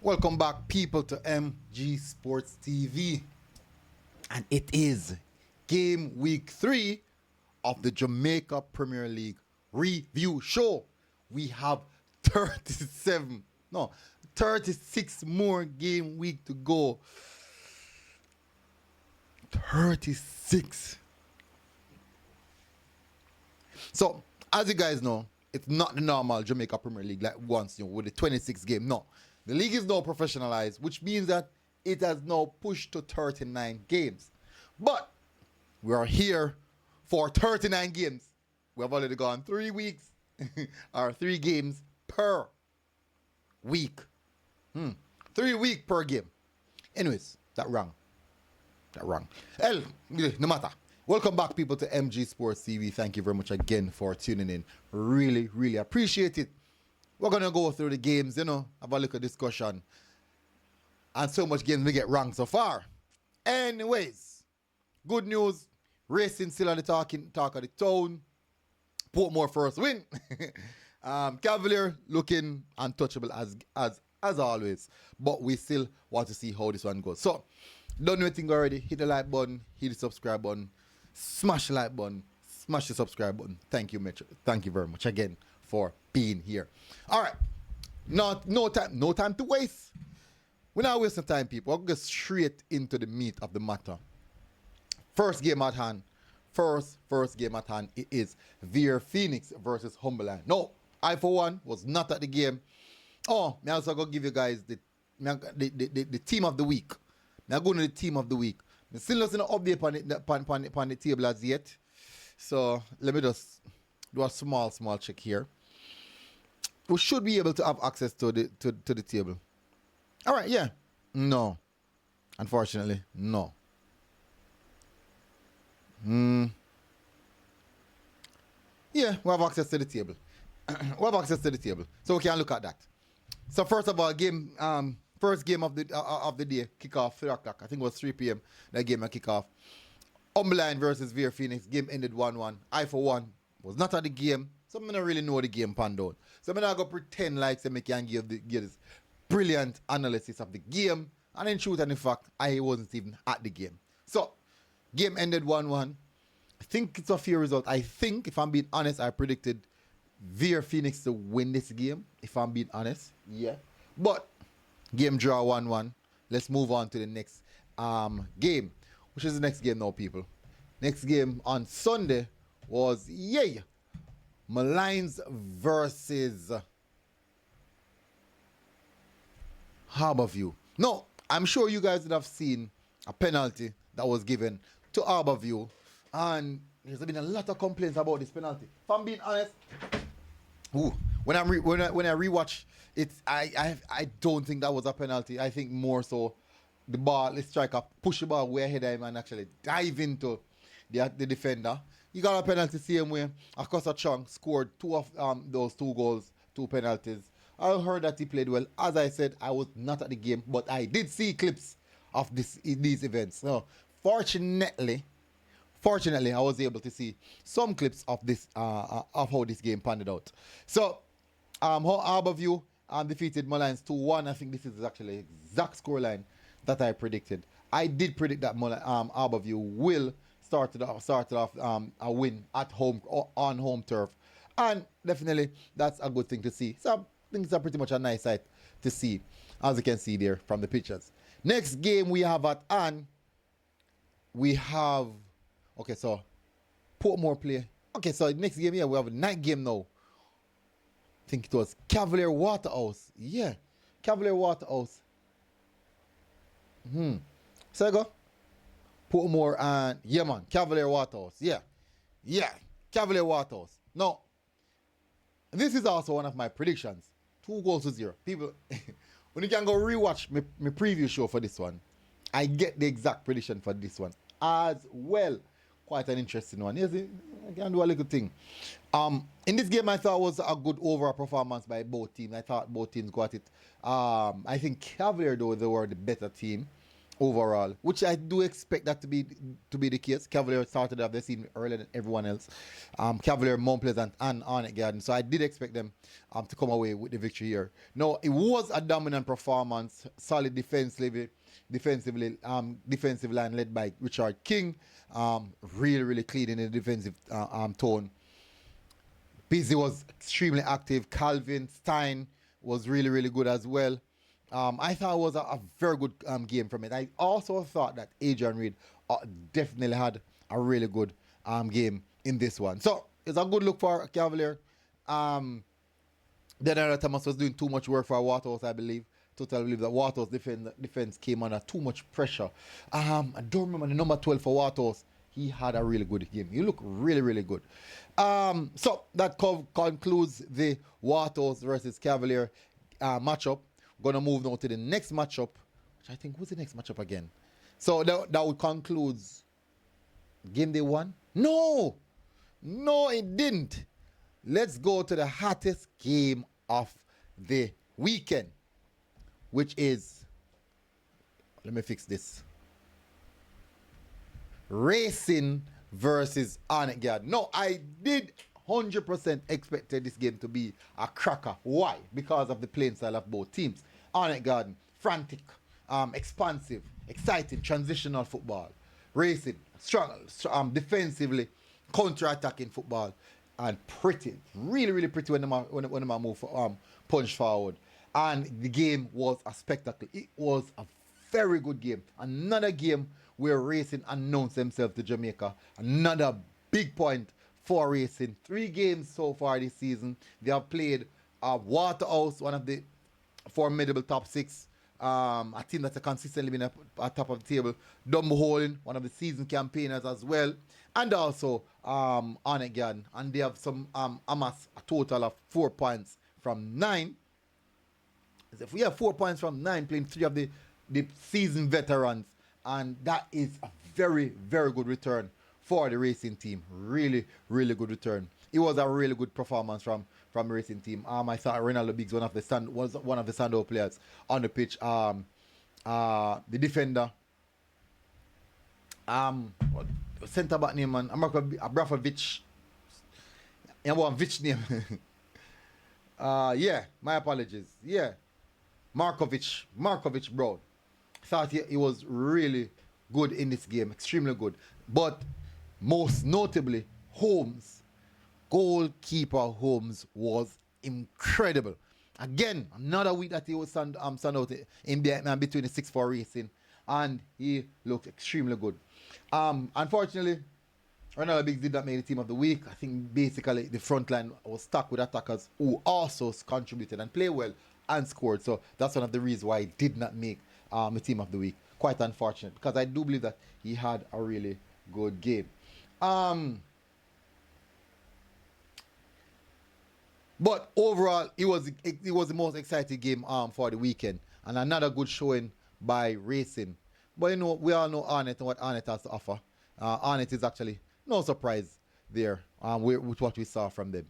Welcome back, people, to MG Sports TV. And it is game week 3 of the Jamaica Premier League review show. We have 36 more game week to go. 36. So, as you guys know, it's not the normal Jamaica Premier League like once, with the 26 game. No. The league is now professionalized, which means that it has now pushed to 39 games. But we are here for 39 games. We have already gone 3 weeks, or 3 games per week. 3 weeks per game. Anyways, that wrong. No matter. Welcome back, people, to MG Sports TV. Thank you very much again for tuning in. Really, really appreciate it. We're going to go through the games, have a little discussion. And so much games we get wrong so far. Anyways, good news. Racing still on the talk of the town. Portmore first win. Cavalier looking untouchable as always. But we still want to see how this one goes. So, done anything already. Hit the like button. Hit the subscribe button. Smash the like button. Smash the subscribe button. Thank you, Mitch. Thank you very much again for being here. All right. No time to waste. We're not wasting time, people. I'll go straight into the meat of the matter. First game at hand. First game at hand. It is Veer Phoenix versus Humberland. No, I for one was not at the game. Oh, I also gonna give you guys the team of the week. Now going to the team of the week. I still not update on the table as yet. So let me just do a small check here. We should be able to have access to the table. All right, yeah. No. Unfortunately, no. Yeah, we have access to the table. So we can look at that. So first of all, first game of the day, kickoff 3 o'clock. I think it was 3 p.m. That game at kickoff. Humberland versus Veer Phoenix. Game ended 1-1. I for one was not at the game, so I don't really know the game panned out. So I'm not gonna pretend like I can give this brilliant analysis of the game, and in truth and in fact, I wasn't even at the game. So game ended 1-1. I think it's a fair result. I think, if I'm being honest, I predicted Veer Phoenix to win this game. If I'm being honest, yeah. But game draw 1-1. Let's move on to the next game. Which is the next game now, people? Next game on Sunday was, Malines versus Harborview. No, I'm sure you guys would have seen a penalty that was given to Harborview. And there's been a lot of complaints about this penalty. If I'm being honest, when I rewatch it, I don't think that was a penalty. I think more so the striker push the ball way ahead of him and actually dive into the defender. He got a penalty same way. Akosa Chung scored 2 of those 2 goals, 2 penalties. I heard that he played well. As I said, I was not at the game, but I did see clips of these events. So fortunately, I was able to see some clips of this of how this game panned out. So, Harborview defeated Malines 2-1. I think this is actually the exact scoreline that I predicted. I did predict that Harborview will start off a win at home or on home turf, and definitely that's a good thing to see. So I think it's pretty much a nice sight to see, as you can see there from the pictures. Next game we have at hand. We have so Portmore play. Okay, so next game here we have a night game now. I think it was Cavalier Waterhouse. Yeah, Cavalier Waterhouse. So I go Portmore and Cavalier Waterhouse. Yeah, Cavalier Waterhouse. Now, this is also one of my predictions. 2-0. People, when you can go rewatch my preview show for this one, I get the exact prediction for this one as well. Quite an interesting one. Yes, I can do a little thing. In this game, I thought it was a good overall performance by both teams. I thought both teams got it. I think Cavalier, though, they were the better team. overall, which I do expect that to be the case. Cavalier started off the season earlier than everyone else. Cavalier, Mount Pleasant, and Arnett Garden. So I did expect them to come away with the victory here. No, it was a dominant performance, solid defensive line led by Richard King. Really, really clean in the defensive tone. Busy was extremely active. Calvin Stein was really, really good as well. I thought it was a very good game from it. I also thought that Adrian Reed definitely had a really good game in this one. So it's a good look for Cavalier. Then Thomas was doing too much work for Waterhouse, I believe. Totally believe that Waterhouse defense came under too much pressure. I don't remember the number 12 for Waterhouse. He had a really good game. He looked really, really good. So that concludes the Waterhouse versus Cavalier matchup. Gonna move now to the next matchup, which I think was the next matchup again. So that would conclude game day one. No, it didn't. Let's go to the hottest game of the weekend, which is, let me fix this, Racing versus Arnett Garden. No, I did 100% expected this game to be a cracker. Why? Because of the playing style of both teams. Arnett Garden, frantic, expansive, exciting, transitional football. Racing, strong, defensively, counter-attacking football, and pretty, really, really pretty when they move punch forward. And the game was a spectacle. It was a very good game. Another game where Racing announced themselves to Jamaica. Another big point for Racing. 3 games so far this season. They have played Waterhouse, one of the formidable top 6. A team that's consistently been at top of the table. Dumbo one of the season campaigners as well. And also Arnett Garden. And they have amassed a total of 4 points from 9. If we have 4 points from 9, playing 3 of the seasoned veterans, and that is a very, very good return for the Racing team. Really, really good return. It was a really good performance from the Racing team. I thought Ronaldo Biggs was one of the standout players on the pitch. The defender, centre back name, man, Abramovich. Yeah, one Vich name. Yeah, my apologies. Yeah, Markovic Brown. Thought he was really good in this game, extremely good. But most notably, goalkeeper Holmes was incredible. Again, another week that he was stand out in between the 6 for Racing, and he looked extremely good. Unfortunately, Ronaldo Biggs did not make the team of the week. I think basically the front line was stuck with attackers who also contributed and played well and scored. So that's one of the reasons why he did not make the team of the week. Quite unfortunate, because I do believe that he had a really good game. But overall, it was the most exciting game for the weekend, and another good showing by Racing. But we all know Arnett and what Arnett has to offer. Arnett is actually no surprise there with what we saw from them.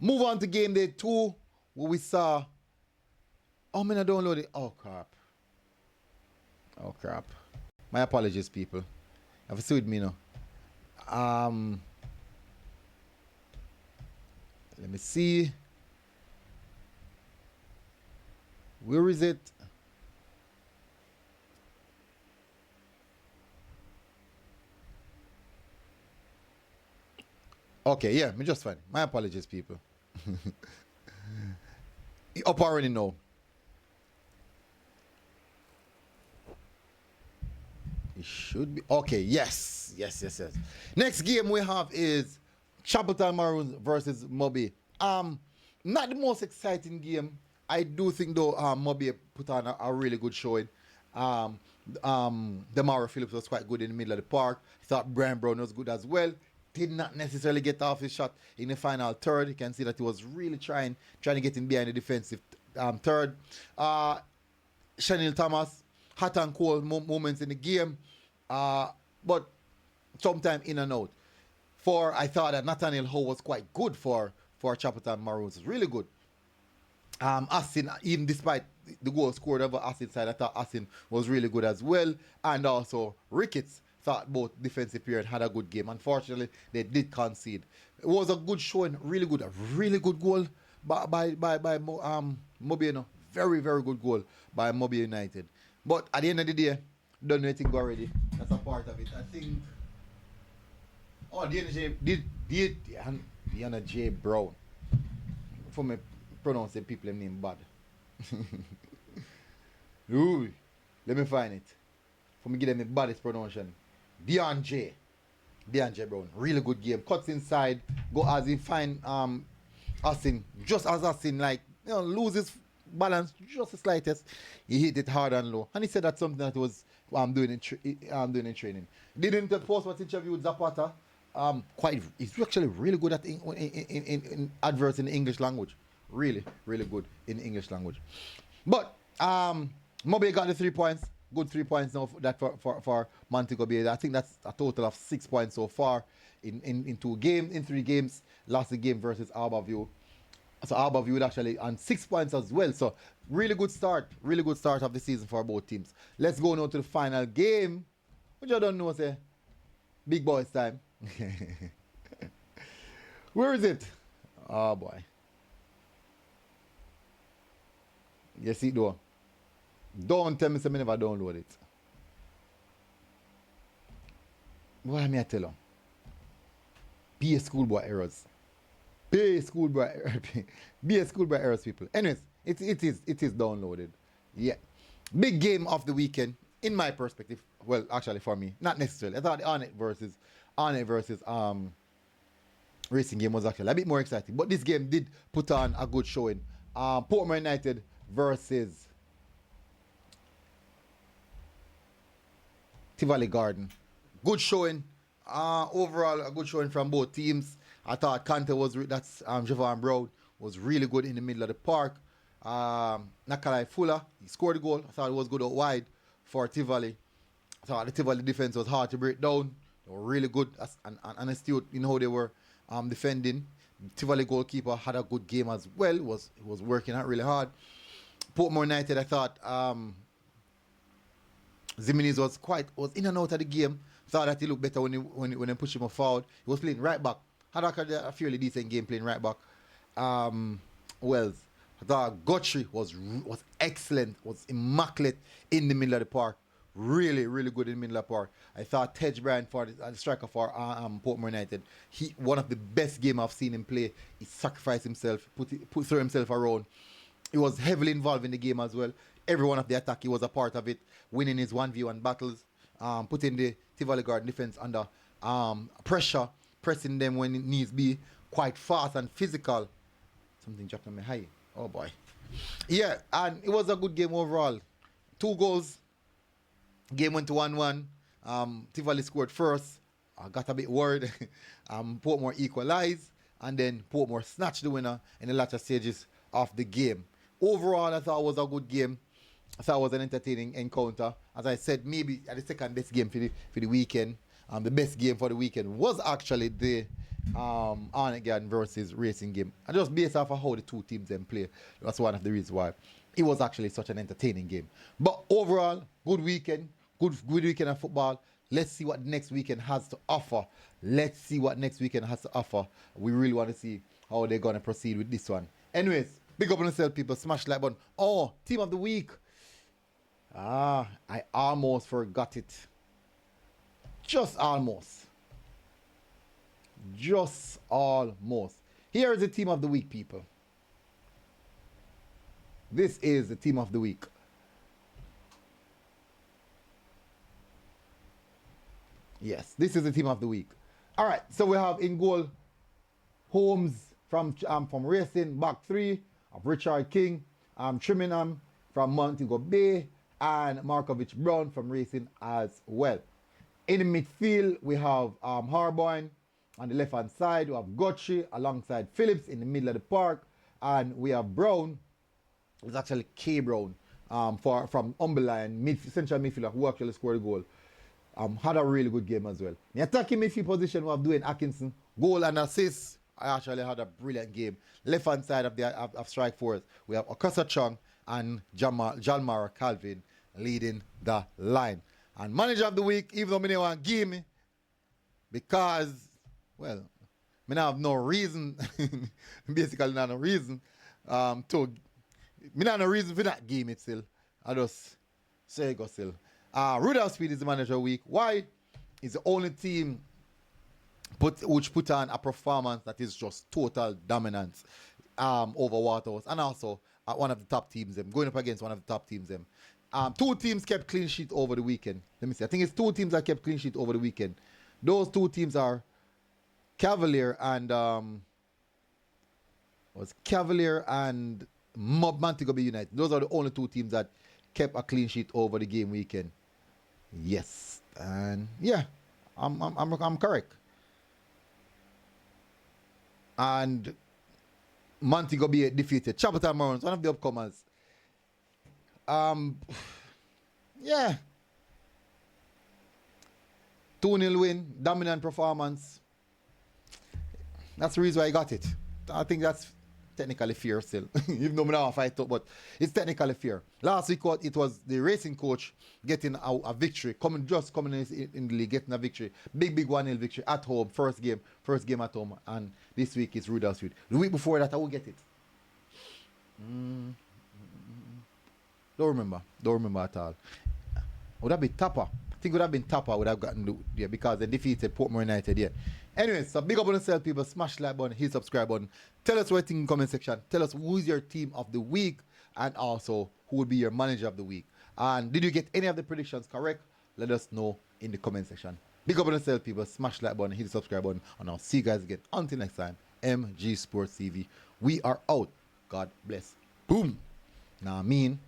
Move on to game day 2, where we saw. Oh man, I downloaded it. Oh crap. My apologies, people. Have a see with me now. Let me see. Where is it? Okay, yeah, me just fine. My apologies, people. Up already know. It should be okay. Yes. Next game we have is Chapeltown Maroons versus Moby. Not the most exciting game. I do think though Moby put on a really good showing. Demaro Phillips was quite good in the middle of the park. I thought Brian Brown was good as well. Did not necessarily get off his shot in the final third. You can see that he was really trying to get in behind the defensive third. Chanel Thomas, hot and cold moments in the game, but sometime in and out. I thought that Nathaniel Howe was quite good for Chapeltown Maroons. Really good. Asin, even despite the goal scored over Asin side, I thought Asin was really good as well. And also Ricketts thought both defensive period had a good game. Unfortunately, they did concede. It was a good showing, a really good goal by Mobino. Very, very good goal by Mobile United. But at the end of the day, done anything already. That's a part of it. I think. Oh, Diana J. Brown. For me, pronounce the people name bad. Ooh, let me find it. For me, give them the baddest pronunciation. Diana J. Brown. Really good game. Cuts inside. Go as he find Asin. Just as Asin, like, loses balance just the slightest. He hit it hard and low. And he said that's something that was doing in training. Didn't post what interview with Zapata. He's actually really good at in adverts in the English language. Really, really good in the English language. But Mobe got the 3 points. Good 3 points now for Montego Bay. I think that's a total of 6 points so far in 3 games. Lost the game versus Harbourview. So Harbourview would actually on 6 points as well. So really good start of the season for both teams. Let's go now to the final game. Which I don't know, say big boys time. Where is it? Oh boy. You see it though. Don't tell me I never download it. What am I tell you? Be a schoolboy errors. Be a schoolboy errors, people. Anyways, it is downloaded. Yeah. Big game of the weekend, in my perspective. Well, actually for me, not necessarily. I thought the Arnett versus Racing game was actually a bit more exciting. But this game did put on a good showing. Portmore United versus Tivoli Garden. Good showing. Overall, a good showing from both teams. I thought Kante Javon Brown was really good in the middle of the park. Nakalai Fuller, he scored a goal. I thought it was good out wide for Tivoli. I thought the Tivoli defense was hard to break down. They were really good and astute in how they were defending. Tivoli goalkeeper had a good game as well. He was working out really hard. Portmore United, I thought Zimenez was in and out of the game. Thought that he looked better when they pushed him forward. He was playing right back. Had a fairly decent game playing right back. Wells. I thought Guthrie was excellent, was immaculate in the middle of the park. Really, really good in the middle of the park. I thought Tej Bryan for the striker for Portmore United. One of the best games I've seen him play. He sacrificed himself, threw himself around. He was heavily involved in the game as well. Every one of the attack, he was a part of it, winning his 1v1 battles, putting the Tivoli Garden defense under pressure, pressing them when it needs be, quite fast and physical. Something dropped on me high. Oh boy. Yeah, and it was a good game overall. 2 goals. Game went to 1-1. Tivoli scored first. I got a bit worried. Portmore equalized, and then Portmore snatched the winner in the latter stages of the game. Overall, I thought it was a good game. I thought it was an entertaining encounter. As I said, maybe the second best game for the weekend. The best game for the weekend was actually the Arnett Garden versus Racing game. And just based off of how the two teams then play, that's one of the reasons why it was actually such an entertaining game. But overall, good weekend. Good weekend of football. Let's see what next weekend has to offer. We really want to see how they're going to proceed with this one. Anyways, big up on yourself, people. Smash the like button. Oh, team of the week. I almost forgot it. Just almost. Here is the team of the week, people. This is the team of the week. Yes, this is the team of the week. All right, so we have in goal Holmes from Racing, back 3 of Richard King, Trimingham from Montego Bay, and Markovich Brown from Racing as well. In the midfield, we have Harbourne on the left-hand side. We have Guthrie alongside Phillips in the middle of the park. And we have Brown, it's actually K. Brown, from Umberline, central midfielder who actually scored a goal. Had a really good game as well. The attacking midfield position, we have Dwayne Atkinson, goal and assist. I actually had a brilliant game. Left hand side of strike force, we have Okasa Chung and Jalmar Calvin leading the line. And manager of the week, even though me don't want to give me, because, well, me not have no reason, basically not no reason, me not no reason for that game it still. I just say go still. Rudolph Speed is the manager of the week. Why? It's the only team which put on a performance that is just total dominance over Waterhouse, and also one of the top teams them, going up against one of the top teams them. Two teams kept clean sheet over the weekend. Let me see. I think it's two teams that kept clean sheet over the weekend. Those two teams are Cavalier and Montego Bay United. Those are the only two teams that kept a clean sheet over the game weekend. Yes, and yeah, I'm correct. And Montego Bay defeated Chapel Morons, one of the upcomers. Yeah. 2-0 win, dominant performance. That's the reason why I got it. I think that's technically fair still. Even though we don't fight up, but it's technically fair. Last week it was the racing coach getting a victory, coming in the league, getting a victory. Big 1-0 victory at home, first game at home. And this week is Rudolph Street. The week before that I will get it. Don't remember at all. Would that be Tapper? I think it would have been Tapper would have gotten there because they defeated Portmore United, yeah. Anyway, so big up on yourself, people. Smash the like button, hit subscribe button. Tell us what you think in the comment section. Tell us who's your team of the week and also who will be your manager of the week. And did you get any of the predictions correct? Let us know in the comment section. Big up on yourself, people. Smash the like button, hit the subscribe button. And I'll see you guys again. Until next time, MG Sports TV. We are out. God bless. Boom. Now, I mean.